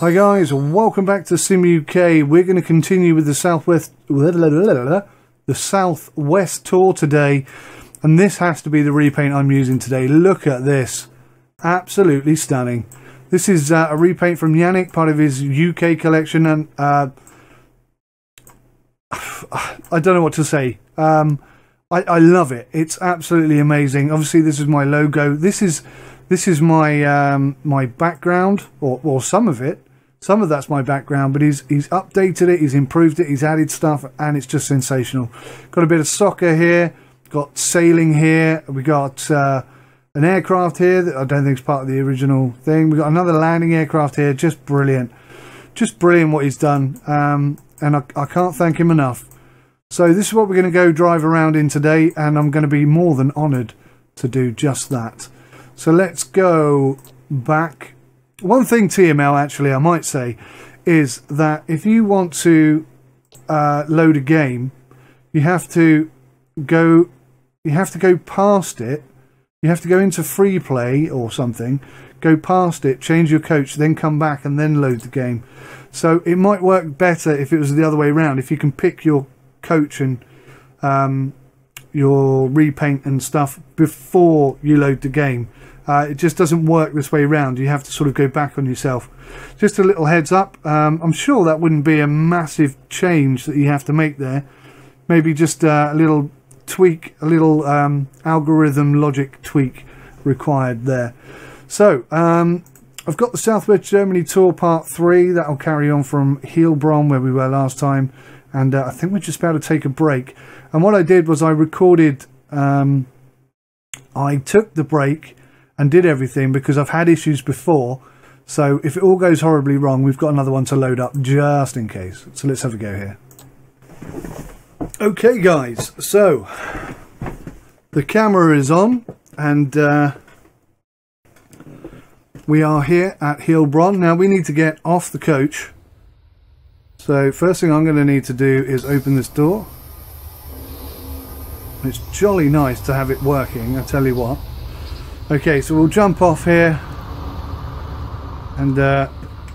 Hi guys, welcome back to Sim UK. We're going to continue with the Southwest tour today, and this has to be the repaint I'm using today. Look at this, absolutely stunning. This is a repaint from Yannick, part of his UK collection, and I don't know what to say. I love it. It's absolutely amazing. Obviously, this is my logo. This is my my background, or some of it. Some of that's my background, but he's updated it, he's improved it, he's added stuff, and it's just sensational. Got a bit of soccer here, got sailing here, we got an aircraft here that I don't think is part of the original thing. We got another landing aircraft here. Just brilliant what he's done, and I can't thank him enough. So this is what we're going to go drive around in today, and I'm going to be more than honoured to do just that. So let's go back. One thing, TML, actually, I might say, is that if you want to load a game, you have to go past it. You have to go into free play or something, go past it, change your coach, then come back and then load the game. So it might work better if it was the other way around. If you can pick your coach and your repaint and stuff before you load the game. It just doesn't work this way around. You have to sort of go back on yourself. Just a little heads up. I'm sure that wouldn't be a massive change that you have to make there. Maybe just a little tweak, a little algorithm logic tweak required there. So I've got the Southwest Germany Tour Part 3. That'll carry on from Heilbronn, where we were last time. And I think we're just about to take a break. And what I did was I recorded, I took the break and did everything because I've had issues before. So if it all goes horribly wrong, we've got another one to load up just in case. So let's have a go here. Okay guys, so the camera is on, and we are here at Heilbronn. Now we need to get off the coach. So first thing I'm going to need to do is open this door. It's jolly nice to have it working, I tell you what. Okay, so we'll jump off here, and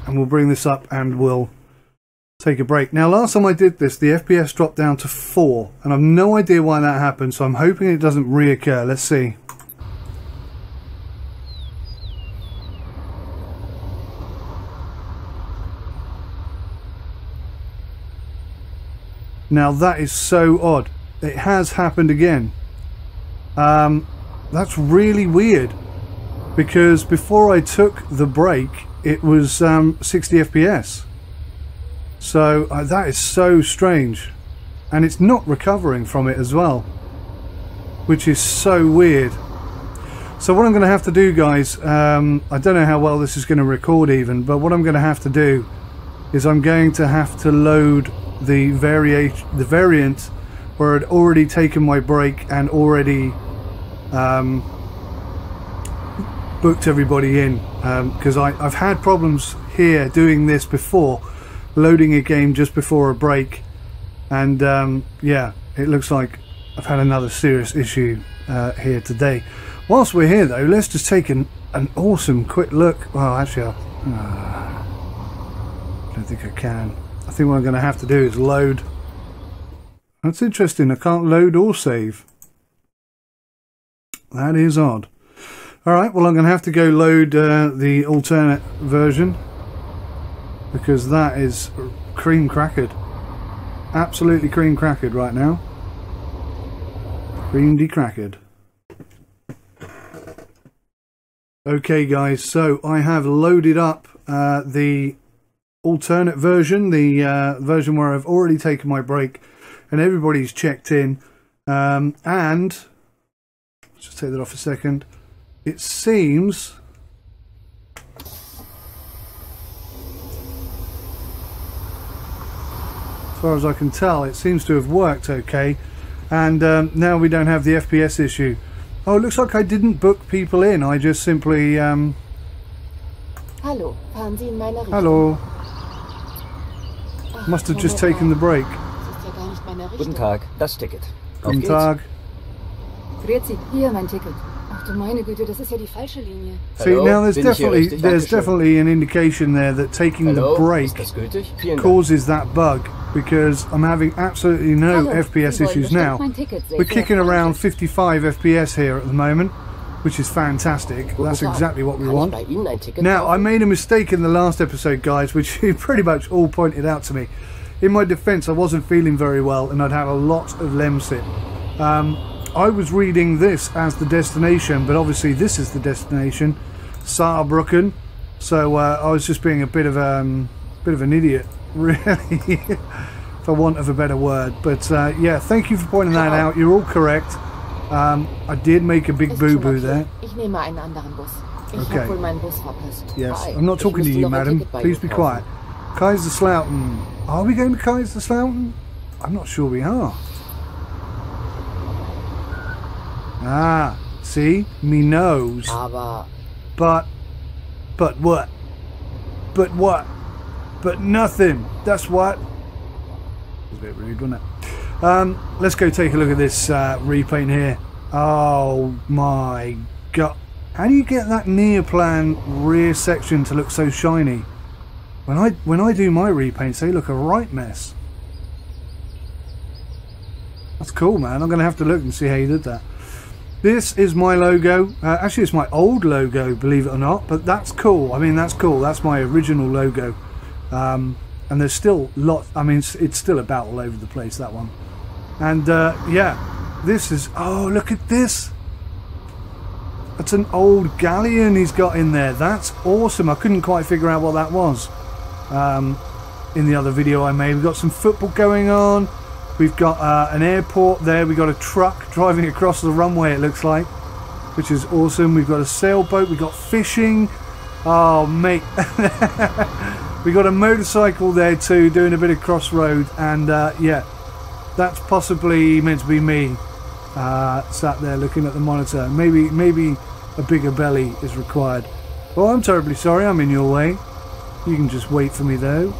we'll bring this up and we'll take a break. Now last time I did this, the FPS dropped down to 4, and I've no idea why that happened, so I'm hoping it doesn't reoccur. Let's see. Now that is so odd. It has happened again. That's really weird, because before I took the break it was 60 FPS. So that is so strange, and it's not recovering from it as well, which is so weird. So what I'm going to have to do, guys, I don't know how well this is going to record even, but what I'm going to have to do is I'm going to have to load the variant where I'd already taken my break and already booked everybody in, because I've had problems here doing this before, loading a game just before a break, and yeah, it looks like I've had another serious issue here today. Whilst we're here though, let's just take an awesome quick look. Well, actually I don't think I can. I think what I'm going to have to do is load. That's interesting, I can't load or save. That is odd. Alright, well I'm going to have to go load the alternate version, because that is cream crackered. Absolutely cream crackered right now. Cream de-crackered. Okay guys, so I have loaded up the alternate version, the version where I've already taken my break and everybody's checked in, and let's just take that off a second. It seems as far as I can tell, it seems to have worked okay, and now we don't have the FPS issue. Oh, it looks like I didn't book people in, I just simply Hallo, fahren Sie in meine Richtung. hello. Must have just taken the break. Guten Tag, das Ticket. Guten Tag. Grüezi, hier mein Ticket. Ach Ach du meine Güte, das ist ja die falsche Linie. See, now there's definitely an indication there that taking the brake causes that bug, because I'm having absolutely no FPS issues now. We're kicking around 55 FPS here at the moment, which is fantastic. That's exactly what we want. Now, I made a mistake in the last episode, guys, which you pretty much all pointed out to me. In my defense, I wasn't feeling very well and I'd had a lot of Lemsip. I was reading this as the destination, but obviously this is the destination, Saarbrücken. So I was just being a bit of an idiot, really, for want of a better word. But yeah, thank you for pointing that out. You're all correct. I did make a big boo-boo there. Okay. Yes, I'm not talking to you, madam. Please be quiet. Kaiserslautern. Are we going to Kaiserslautern? I'm not sure we are. Ah, see? Me knows. But what? But what? But nothing. That's what. It was a bit rude, wasn't it? Let's go take a look at this repaint here. Oh my god. How do you get that neoplan rear section to look so shiny? When I do my repaints, they look a right mess. That's cool, man. I'm going to have to look and see how you did that. This is my logo. Actually, it's my old logo, believe it or not. But that's cool. I mean, that's cool. That's my original logo. And there's still lots. I mean, it's still about all over the place, that one. And yeah, this is. Oh, look at this. That's an old galleon he's got in there. That's awesome. I couldn't quite figure out what that was. In the other video I made, we've got some football going on. We've got an airport there. We've got a truck driving across the runway, it looks like, which is awesome. We've got a sailboat. We've got fishing. Oh, mate. We've got a motorcycle there too, doing a bit of crossroad. And yeah, that's possibly meant to be me sat there looking at the monitor. Maybe a bigger belly is required. Well, I'm terribly sorry. I'm in your way. You can just wait for me though.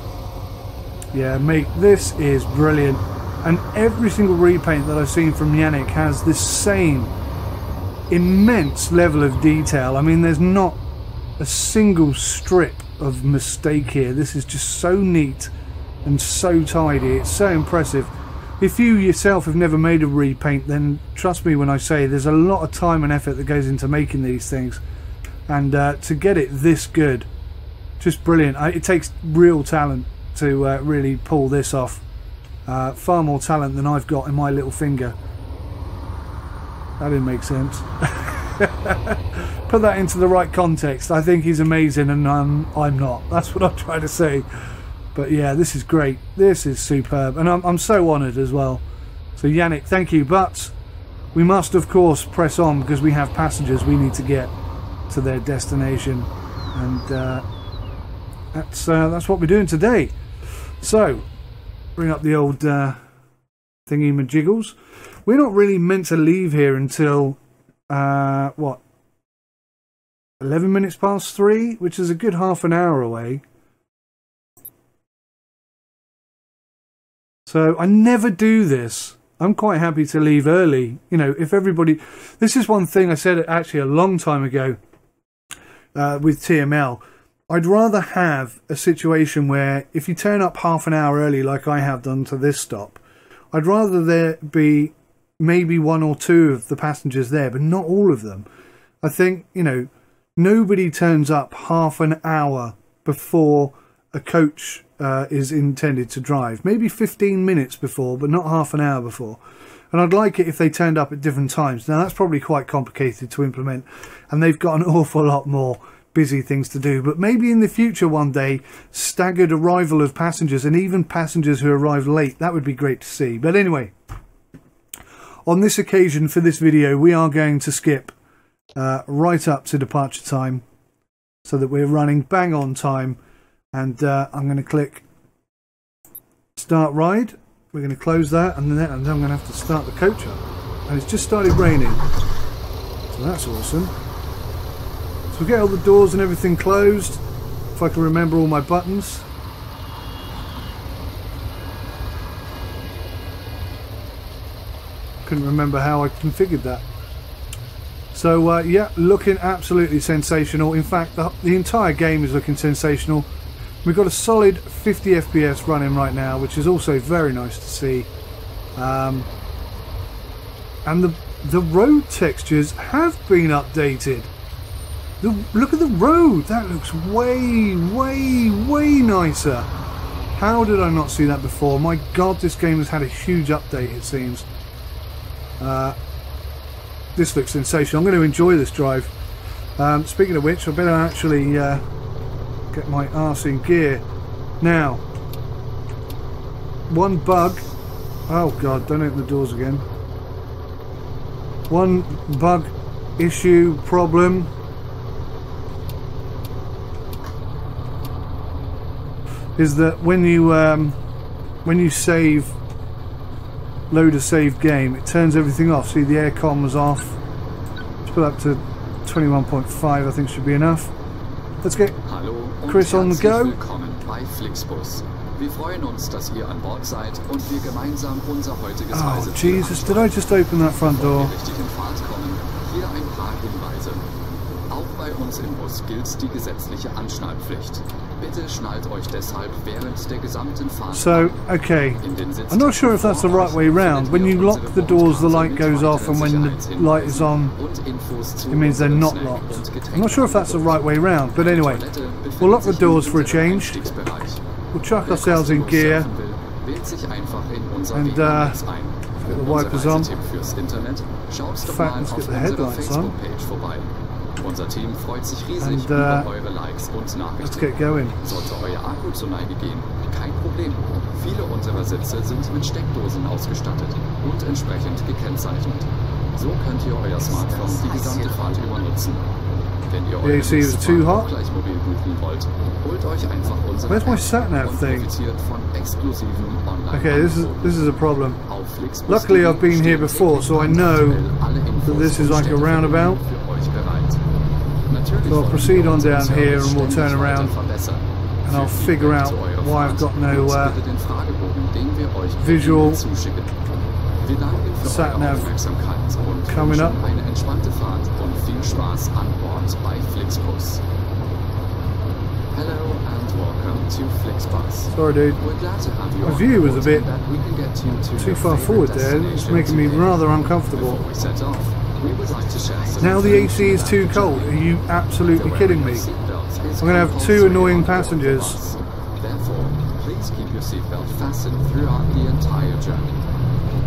Yeah, mate, this is brilliant. And every single repaint that I've seen from Yannick has this same immense level of detail. I mean, there's not a single strip of mistake here. This is just so neat and so tidy. It's so impressive. If you yourself have never made a repaint, then trust me when I say there's a lot of time and effort that goes into making these things. And to get it this good, just brilliant. It takes real talent to really pull this off. Far more talent than I've got in my little finger. That didn't make sense. Put that into the right context. I think he's amazing and I'm not. That's what I'm trying to say. But yeah, this is great. This is superb. And I'm so honoured as well. So Yannick, thank you. But we must, of course, press on because we have passengers we need to get to their destination. And that's what we're doing today. So, bring up the old thingy-majiggles. We're not really meant to leave here until, what, 11 minutes past 3, which is a good half an hour away. So, I never do this. I'm quite happy to leave early. You know, if everybody... This is one thing I said actually a long time ago with TML. I'd rather have a situation where if you turn up half an hour early like I have done to this stop, I'd rather there be maybe one or two of the passengers there, but not all of them. I think, you know, nobody turns up half an hour before a coach is intended to drive. Maybe 15 minutes before, but not half an hour before. And I'd like it if they turned up at different times. Now, that's probably quite complicated to implement, and they've got an awful lot more busy things to do, but maybe in the future one day staggered arrival of passengers and even passengers who arrive late. That would be great to see. But anyway, on this occasion for this video we are going to skip right up to departure time so that we're running bang on time. And I'm going to click start ride. We're going to close that, and then I'm going to have to start the coach up, and it's just started raining, so that's awesome. So get all the doors and everything closed, if I can remember all my buttons. Couldn't remember how I configured that. So yeah, looking absolutely sensational. In fact, the entire game is looking sensational. We've got a solid 50 FPS running right now, which is also very nice to see. And the road textures have been updated. Look at the road. That looks way, way, way nicer. How did I not see that before? My God, this game has had a huge update, it seems. This looks sensational. I'm going to enjoy this drive. Speaking of which, I better actually get my arse in gear. Now, one bug. Oh God, don't open the doors again. One bug issue problem is that when you save, load a saved game, it turns everything off. See, the aircon was off. Let's put up to 21.5, I think should be enough. Let's get Chris on the go. Willkommen bei FlixBus. Wir freuen uns, dass ihr an Bord seid und wir gemeinsam unser heutiges Oh Jesus, did I just open that front door? Richtig in Fahrt kommen, hier ein paar Hinweise. Auch bei uns im Bus gilt die gesetzliche Anschnallpflicht. Bitte schnallt euch deshalb während der gesamten Fahrt. So, okay, I'm not sure if that's the right way round. When you lock the doors, the light goes off, and when the light is on, it means they're not locked. I'm not sure if that's the right way round, but anyway, we'll lock the doors for a change. We'll chuck ourselves in gear and get the wipers on. In fact, let's get the headlights on. Unser Team freut sich riesig über eure Likes und Nachrichten. Let's get going. Sollte euer Akku zur Neige gehen, kein Problem. Viele unserer Sitze sind mit Steckdosen ausgestattet und entsprechend gekennzeichnet. So könnt ihr euer Smartphone die gesamte Fahrt über nutzen. Wenn ihr eure Busfahrt auch gleich mobil buchen wollt, holt euch einfach unsere Where's my sat-nav thing? Okay, this is a problem. Luckily I've been here before, so I know that this is like a roundabout. So I'll proceed on down here and we'll turn around and I'll figure out why I've got no visual sat-nav coming up. Eine entspannte Fahrt und viel Spaß an Bord bei FlixBus. Hello and welcome to FlixBus. Sorry dude, We're glad to have you my on view was a board bit so that we can get you to too your far favorite forward there. It's destination making me today. rather uncomfortable. Before we set off, we would like to share some Now the AC is information too about cold. the Are journey. you absolutely The kidding wearing me? of seatbelts is I'm going to have compulsory two annoying on board the passengers. bus. Therefore, please keep your seatbelt fastened throughout the entire journey.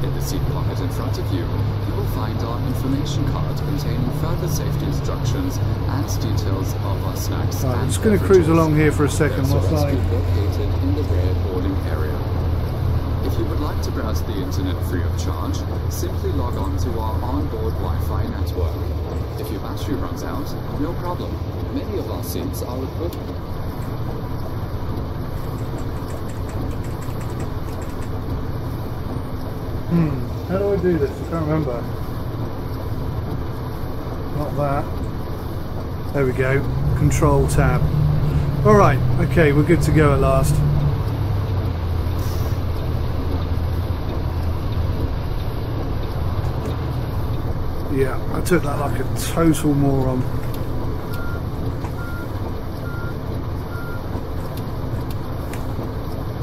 In the seat pocket in front of you, you will find our information card containing further safety instructions and details of our snacks. Right, I'm and just going to cruise beverages. along here for a second They're whilst I... located in the rear boarding area. If you would like to browse the internet free of charge, simply log on to our onboard Wi-Fi network. If your battery runs out, no problem. Many of our seats are equipped. How do I do this? I can't remember. Not that. There we go. Control tab. Alright, okay, we're good to go at last. Yeah, I took that like a total moron.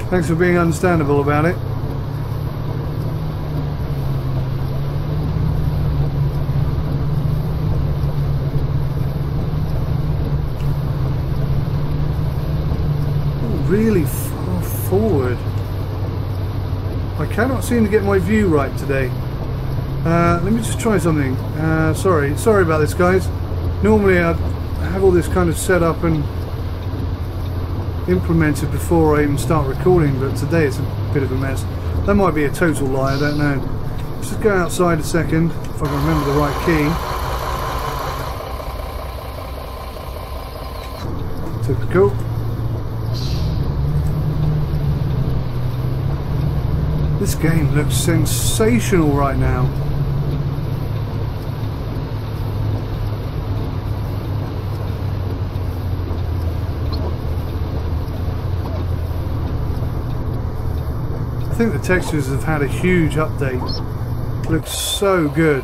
Thanks for being understandable about it. Really far forward. I cannot seem to get my view right today. Let me just try something. Sorry about this, guys. Normally I have all this kind of set up and implemented before I even start recording, but today it's a bit of a mess. That might be a total lie, I don't know. Let's just go outside a second, if I can remember the right key. Typical. This game looks sensational right now. I think the textures have had a huge update. Looks so good.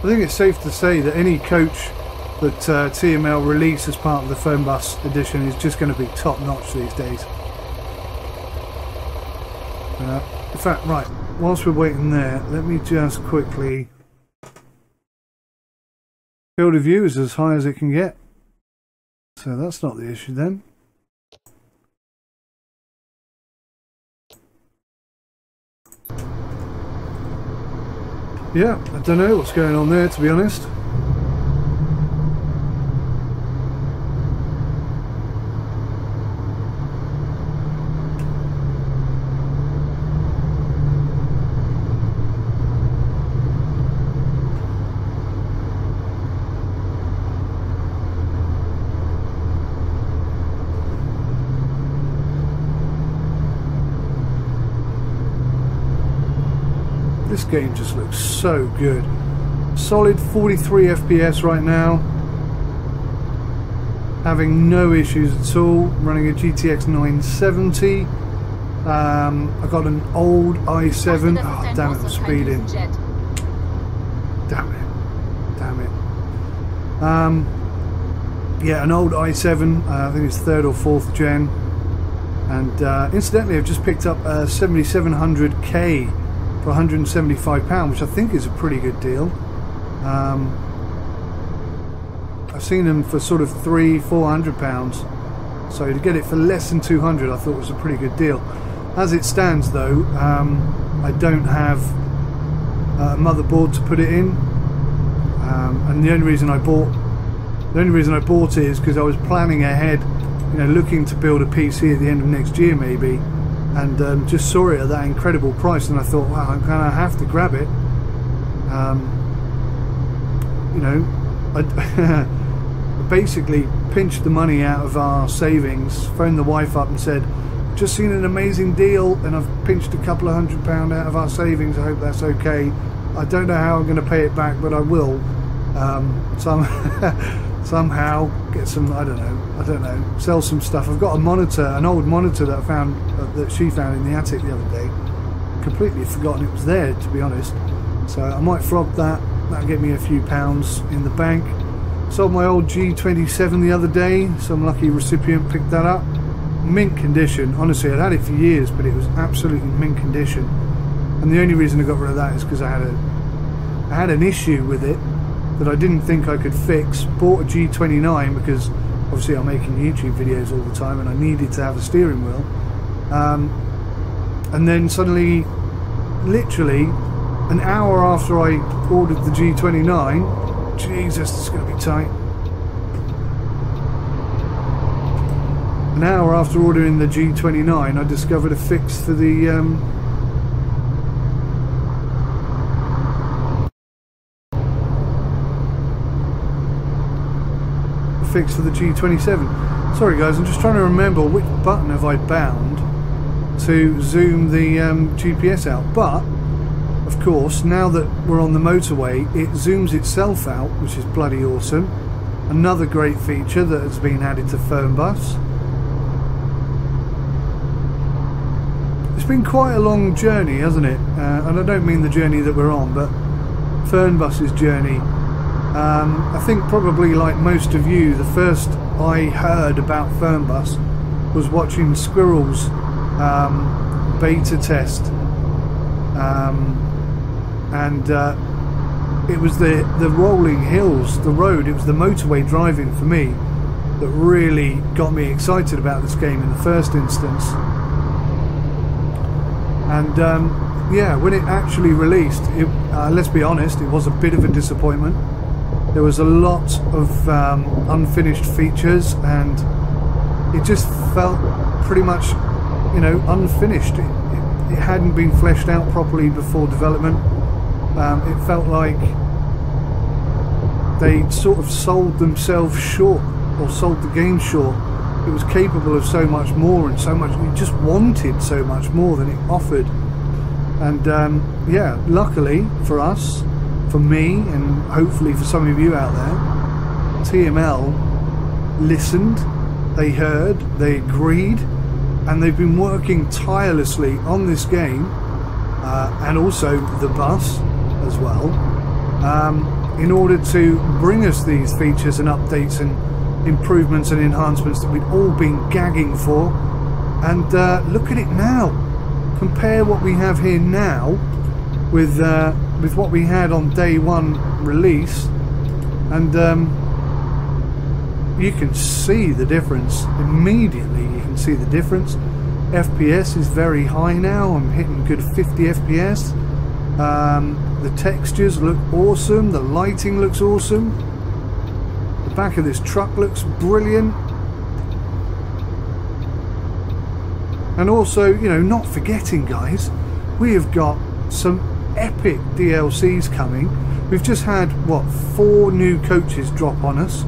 I think it's safe to say that any coach that TML release as part of the Fernbus edition is just going to be top notch these days. In fact, right, whilst we're waiting there, let me just quickly... Field of view is as high as it can get, so that's not the issue then. Yeah, I don't know what's going on there, to be honest. This game just looks so good. Solid 43 FPS right now. Having no issues at all. Running a GTX 970. I got an old i7. Oh, damn it, I'm speeding. Damn it. Yeah, an old i7. I think it's 3rd or 4th gen. And incidentally, I've just picked up a 7700K. For £175, which I think is a pretty good deal. I've seen them for sort of £300-400, so to get it for less than 200 I thought was a pretty good deal. As it stands though, I don't have a motherboard to put it in, and the only reason I bought it is because I was planning ahead, you know, looking to build a PC at the end of next year maybe. And just saw it at that incredible price, and I thought, wow, I'm gonna have to grab it. You know, I basically pinched the money out of our savings, phoned the wife up and said, just seen an amazing deal, and I've pinched a couple of £100 out of our savings. I hope that's okay. I don't know how I'm going to pay it back, but I will. Somehow get some, I don't know, sell some stuff. I've got a monitor, an old monitor that I found, that she found in the attic the other day. Completely forgotten it was there, to be honest. So I might flog that. That'll get me a few pounds in the bank. Sold my old G27 the other day. Some lucky recipient picked that up. Mint condition. Honestly, I'd had it for years, but it was absolutely mint condition. And the only reason I got rid of that is because I had an issue with it that I didn't think I could fix. Bought a G29 because obviously I'm making YouTube videos all the time and I needed to have a steering wheel. And then suddenly, literally an hour after I ordered the G29, Jesus, it's going to be tight. An hour after ordering the G29, I discovered a fix for the fix for the G27. Sorry guys, I'm just trying to remember which button have I bound to zoom the GPS out. But of course, now that we're on the motorway, it zooms itself out, which is bloody awesome. Another great feature that has been added to Fernbus. It's been quite a long journey, hasn't it? And I don't mean the journey that we're on, but Fernbus's journey. I think probably like most of you, the first I heard about Fernbus was watching Squirrel's beta test, and it was the rolling hills, the road, it was the motorway driving for me that really got me excited about this game in the first instance. And yeah, when it actually released, let's be honest, it was a bit of a disappointment. There was a lot of unfinished features, and it just felt pretty much, you know, unfinished. It hadn't been fleshed out properly before development. It felt like they sort of sold themselves short, or sold the game short. It was capable of so much more, and so much, you just wanted so much more than it offered. And yeah, luckily for us, for me, and hopefully for some of you out there, TML listened, they heard, they agreed, and they've been working tirelessly on this game, and also the bus as well. in order to bring us these features and updates and improvements and enhancements that we'd all been gagging for. And look at it now. Compare what we have here now with what we had on day one release, and you can see the difference immediately. You can see the difference. FPS is very high now. I'm hitting good 50 FPS. The textures look awesome. The lighting looks awesome. The back of this truck looks brilliant. And also, you know, not forgetting, guys, we have got some epic DLCs coming. We've just had, what, 4 new coaches drop on us,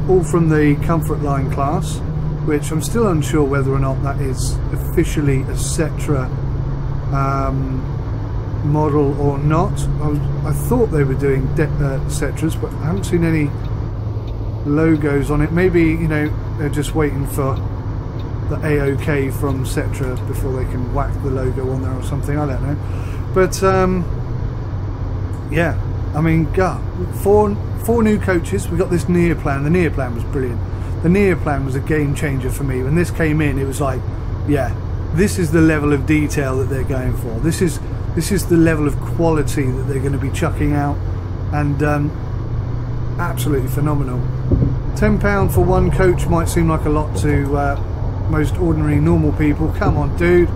all from the Comfort Line class, which I'm still unsure whether or not that is officially a Cetra model or not. I thought they were doing Cetras, but I haven't seen any logos on it. Maybe, you know, they're just waiting for the AOK from Cetra before they can whack the logo on there or something. I don't know. But yeah, I mean, God, four new coaches. We got this Neoplan. The Neoplan was brilliant. The Neoplan was a game changer for me. When this came in, it was like, yeah, this is the level of detail that they're going for. This is the level of quality that they're going to be chucking out, and absolutely phenomenal. £10 for one coach might seem like a lot to most ordinary normal people. Come on, dude.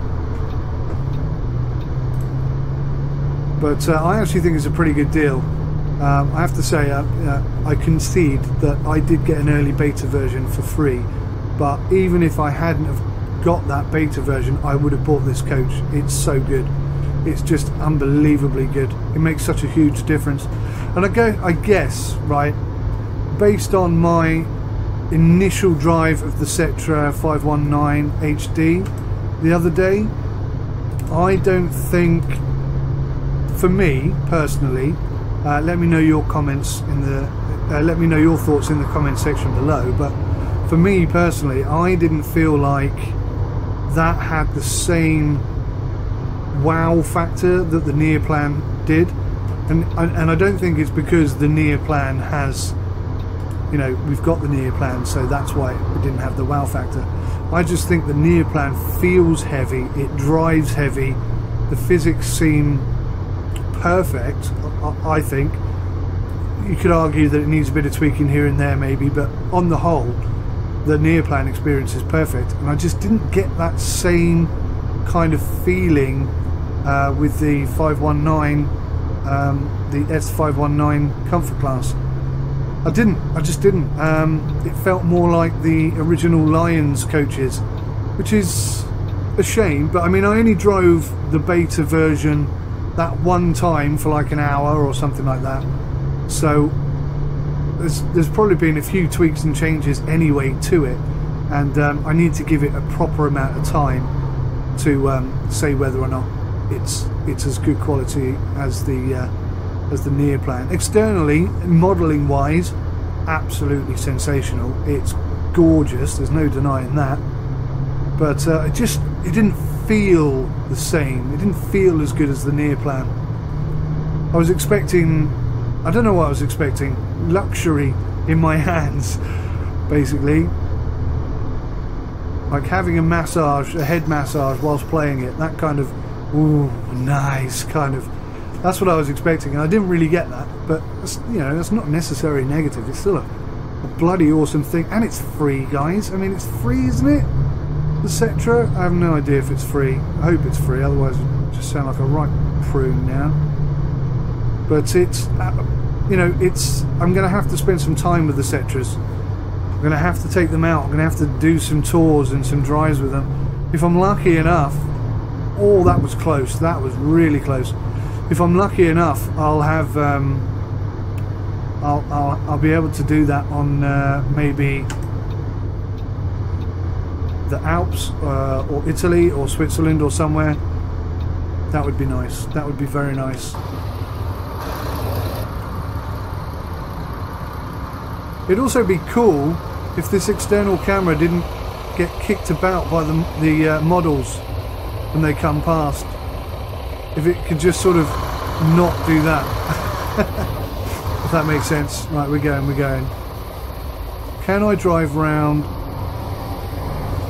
But I actually think it's a pretty good deal. I have to say, I concede that I did get an early beta version for free, but even if I hadn't have got that beta version, I would have bought this coach. It's so good. It's just unbelievably good. It makes such a huge difference. And I guess, right, based on my initial drive of the Cetra 519 HD the other day, I don't think, for me personally, let me know your comments in the let me know your thoughts in the comment section below, but for me personally, I didn't feel like that had the same wow factor that the Neoplan did, and I don't think it's because the Neoplan has, you know, we've got the Neoplan, so that's why it didn't have the wow factor. I just think the Neoplan feels heavy, it drives heavy, the physics seem perfect. I think you could argue that it needs a bit of tweaking here and there maybe, but on the whole the Neoplan experience is perfect, and I just didn't get that same kind of feeling with the 519, the S519 Comfort class. I just didn't. It felt more like the original Lions coaches, which is a shame, but I mean, I only drove the beta version that one time for like an hour or something like that, so there's probably been a few tweaks and changes anyway to it, and I need to give it a proper amount of time to say whether or not it's as good quality as the Neoplan. Externally, modelling wise, absolutely sensational. It's gorgeous, there's no denying that, but it didn't feel the same. It didn't feel as good as the Neoplan. I was expecting, I don't know what I was expecting, luxury in my hands, basically, like having a massage, a head massage whilst playing it, that kind of, ooh, nice kind of, that's what I was expecting, and I didn't really get that. But you know, that's not necessarily negative. It's still a bloody awesome thing, and it's free, guys. I mean, it's free, isn't it? The Cetra, I have no idea if it's free. I hope it's free, otherwise it just sound like a right prune now. But it's, you know, I'm going to have to spend some time with the Cetras. I'm going to have to take them out. I'm going to have to do some tours and some drives with them. If I'm lucky enough, oh, that was close. That was really close. If I'm lucky enough, I'll have, I'll be able to do that on maybe the Alps or Italy or Switzerland or somewhere. That would be nice. That would be very nice. It'd also be cool if this external camera didn't get kicked about by the models when they come past. If it could just sort of not do that. if that makes sense. Right, we're going, we're going. Can I drive round?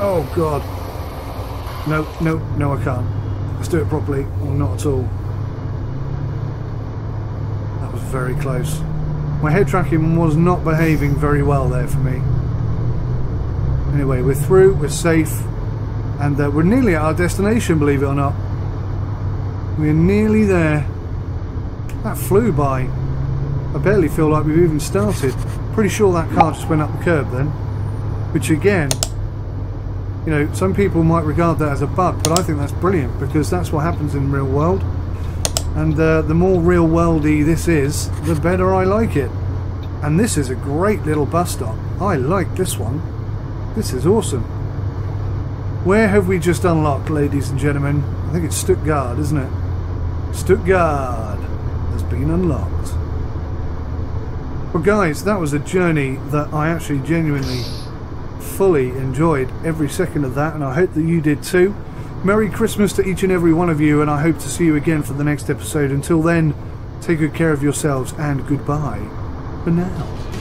Oh God. No, no, no I can't. Let's do it properly, or not at all. That was very close. My head tracking was not behaving very well there for me. Anyway, we're through, we're safe, and we're nearly at our destination, believe it or not. We're nearly there. That flew by. I barely feel like we've even started. Pretty sure that car just went up the curb then. Which again, you know, some people might regard that as a bug, but I think that's brilliant because that's what happens in real world. And the more real worldy this is, the better I like it. And this is a great little bus stop. I like this one. This is awesome. Where have we just unlocked, ladies and gentlemen? I think it's Stuttgart, isn't it? Stuttgart has been unlocked. Well guys, that was a journey that I actually genuinely fully enjoyed every second of that, and I hope that you did too. Merry Christmas to each and every one of you, and I hope to see you again for the next episode. Until then, take good care of yourselves and goodbye for now.